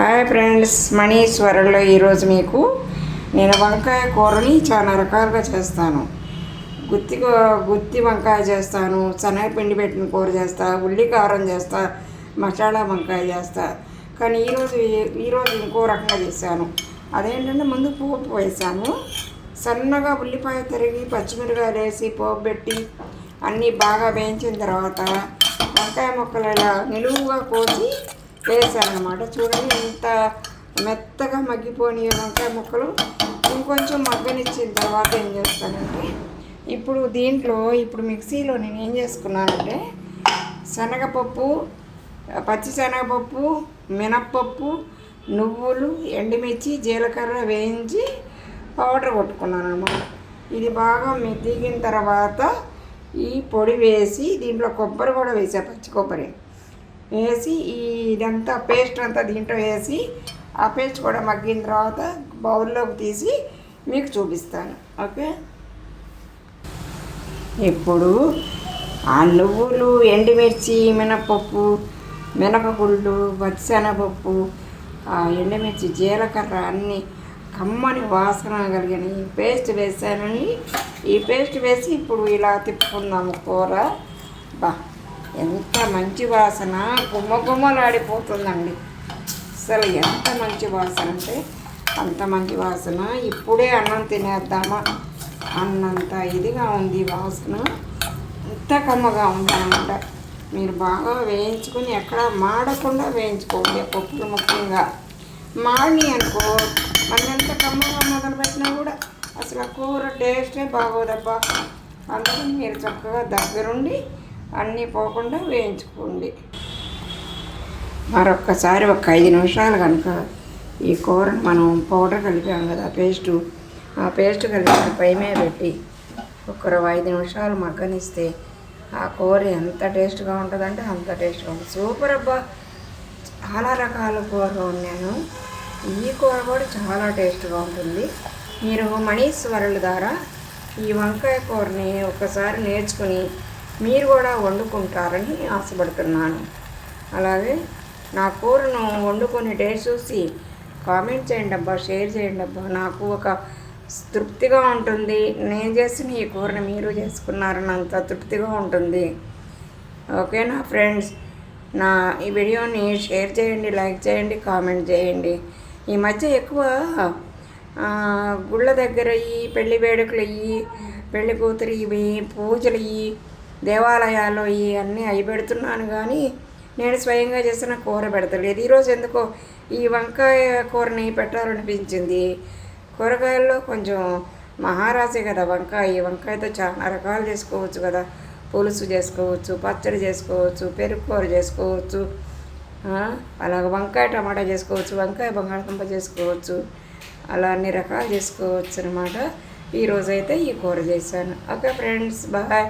Hi friends, మనీశ్వరంలో ఈరోజు మీకు నేను వంకాయ కూరని చాలా రకాలుగా చేస్తాను. గుత్తి వంకాయ చేస్తాను, శనగపిండి పెట్టిన కూర చేస్తా, ఉల్లి కారం చేస్తా, మసాలా వంకాయ చేస్తా. కానీ ఈరోజు ఇంకో రకంగా చేశాను. అదేంటంటే ముందు పోపు వేసాను, సన్నగా ఉల్లిపాయ తరిగి పచ్చిమిరకాయలు వేసి పోపు పెట్టి అన్నీ బాగా వేయించిన తర్వాత వంకాయ ముక్కలు ఇలా నిలువుగా కోసి వేసాను అన్నమాట. చూడండి ఇంత మెత్తగా మగ్గిపోయిన వంకాయ ముక్కలు ఇంకొంచెం మగ్గనిచ్చిన తర్వాత ఏం చేస్తానంటే ఇప్పుడు మిక్సీలో నేను ఏం చేసుకున్నానంటే శనగపప్పు, పచ్చిశనగపప్పు, మినప్పప్పు, నువ్వులు, ఎండుమిర్చి, జీలకర్ర వేయించి పౌడర్ కొట్టుకున్నాను అన్నమాట. ఇది బాగా దిగిన తర్వాత ఈ పొడి వేసి దీంట్లో కొబ్బరి కూడా వేసా, పచ్చి కొబ్బరి వేసి ఇదంతా పేస్ట్ అంతా దీంట్లో వేసి ఆ పేస్ట్ కూడా మగ్గిన తర్వాత బౌల్లోకి తీసి మీకు చూపిస్తాను. ఓకే, ఇప్పుడు ఆ నువ్వులు, ఎండుమిర్చి, మినపప్పు, మినపగుళ్ళు, పచ్చిశనగపప్పు, ఎండుమిర్చి, జీలకర్ర అన్నీ కమ్మని వాసన కలిగిన ఈ పేస్ట్ వేసానండి. ఈ పేస్ట్ వేసి ఇప్పుడు ఇలా తిప్పుకుందాము. కూర ఎంత మంచి వాసన, గుమ్మగుమ్మలాడిపోతుందండి. అసలు ఎంత మంచి వాసన అంటే అంత మంచి వాసన. ఇప్పుడే అన్నం తినేద్దామా అన్నంత ఇదిగా ఉంది వాసన, ఎంత కమ్మగా ఉందన్నమాట. మీరు బాగా వేయించుకొని ఎక్కడ మాడకుండా వేయించుకోండి. పప్పులు ముఖ్యంగా మాడి అనుకో మళ్ళీ ఎంత కమ్మగా మొదలుపెట్టినా కూడా అసలు ఆ కూర టేస్టే బాగోదబ్బా. అందుకని మీరు చక్కగా దగ్గరుండి అన్నీ పోకుండా వేయించుకోండి. మరొక్కసారి ఒక 5 నిమిషాలు కనుక ఈ కూరను మనం పౌడర్ కలిపాం కదా, ఆ పేస్ట్ కలిపి పై మీద పెట్టి ఒక 5 నిమిషాలు మగ్గనిస్తే ఆ కూర ఎంత టేస్ట్గా ఉంటుందంటే అంత టేస్ట్గా ఉంటుంది. సూపర్ అబ్బా. చాలా రకాల కూర వండాను, ఈ కూర కూడా చాలా టేస్ట్గా ఉంటుంది. మీరు మనీశ్వరుల ద్వారా ఈ వంకాయ కూరని ఒకసారి నేర్చుకుని మీరు కూడా వండుకుంటారని ఆశపడుతున్నాను. అలాగే నా కూరను వండుకొని టేస్ట్ చూసి కామెంట్ చేయండి అబ్బా, షేర్ చేయండి అబ్బా. నాకు ఒక తృప్తిగా ఉంటుంది. నేను చేసిన ఈ కూరని మీరు చేసుకున్నారని అంత తృప్తిగా ఉంటుంది. ఓకేనా ఫ్రెండ్స్, నా ఈ వీడియోని షేర్ చేయండి, లైక్ చేయండి, కామెంట్ చేయండి. ఈ మధ్య ఎక్కువ గుళ్ళ దగ్గర పెళ్లి వేడుకలు పెళ్లి కూతురు పూజలు దేవాలయాల్లో అన్నీ అవి పెడుతున్నాను, కానీ నేను స్వయంగా చేసిన కూర పెడతలేదు. ఈరోజు ఎందుకో ఈ వంకాయ కూరని పెట్టాలనిపించింది. కూరగాయల్లో కొంచెం మహారాజే కదా వంకాయతో చాలా రకాలు చేసుకోవచ్చు కదా. పులుసు చేసుకోవచ్చు, పచ్చడి చేసుకోవచ్చు, పెరుగు కూర చేసుకోవచ్చు, అలాగ వంకాయ టమాటా చేసుకోవచ్చు, వంకాయ బంగాళదుంప చేసుకోవచ్చు, అలా అన్ని రకాలు చేసుకోవచ్చు అనమాట. ఈరోజైతే ఈ కూర చేశాను. Okay friends, bye.